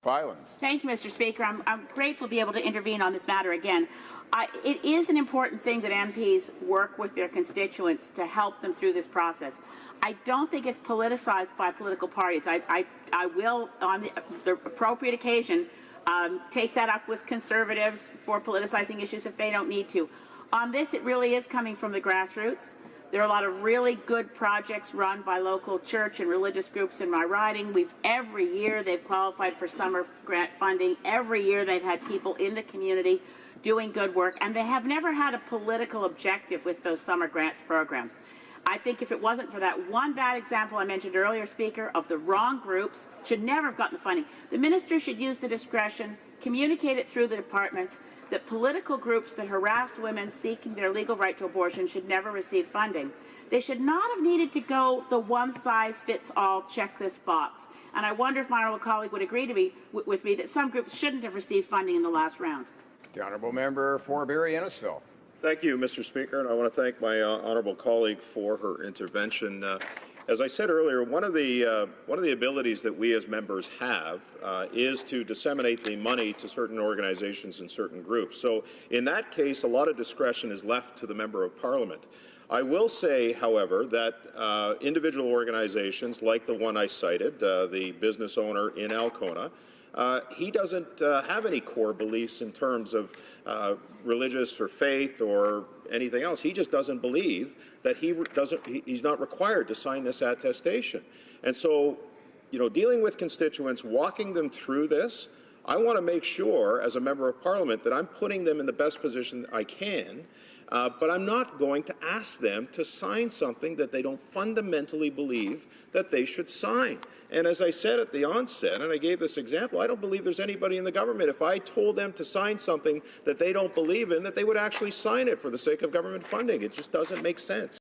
Violence. Thank you, Mr. Speaker. I'm grateful to be able to intervene on this matter again. It is an important thing that MPs work with their constituents to help them through this process. I don't think it's politicized by political parties. I will, on the appropriate occasion, take that up with Conservatives for politicizing issues if they don't need to. On this, it really is coming from the grassroots. There are a lot of really good projects run by local church and religious groups in my riding. Every year they've qualified for summer grant funding. Every year they've had people in the community doing good work, and they have never had a political objective with those summer grants programs. I think if it wasn't for that one bad example I mentioned earlier, Speaker, of the wrong groups, should never have gotten the funding. The minister should use the discretion, communicate it through the departments, that political groups that harass women seeking their legal right to abortion should never receive funding. They should not have needed to go the one-size-fits-all check this box. And I wonder if my honourable colleague would agree with me that some groups shouldn't have received funding in the last round. The honourable member for Barrie-Innisfil. Thank you, Mr. Speaker, and I want to thank my honourable colleague for her intervention. As I said earlier, one of the abilities that we as members have is to disseminate the money to certain organizations and certain groups. So in that case, a lot of discretion is left to the Member of Parliament. I will say, however, that individual organizations like the one I cited, the business owner in Alcona, he doesn't have any core beliefs in terms of religious or faith or anything else. He just doesn't believe that he's not required to sign this attestation. And so, dealing with constituents, walking them through this, I want to make sure, as a Member of Parliament, that I'm putting them in the best position I can, but I'm not going to ask them to sign something that they don't fundamentally believe that they should sign. And as I said at the onset, and I gave this example, I don't believe there's anybody in the government, if I told them to sign something that they don't believe in, that they would actually sign it for the sake of government funding. It just doesn't make sense.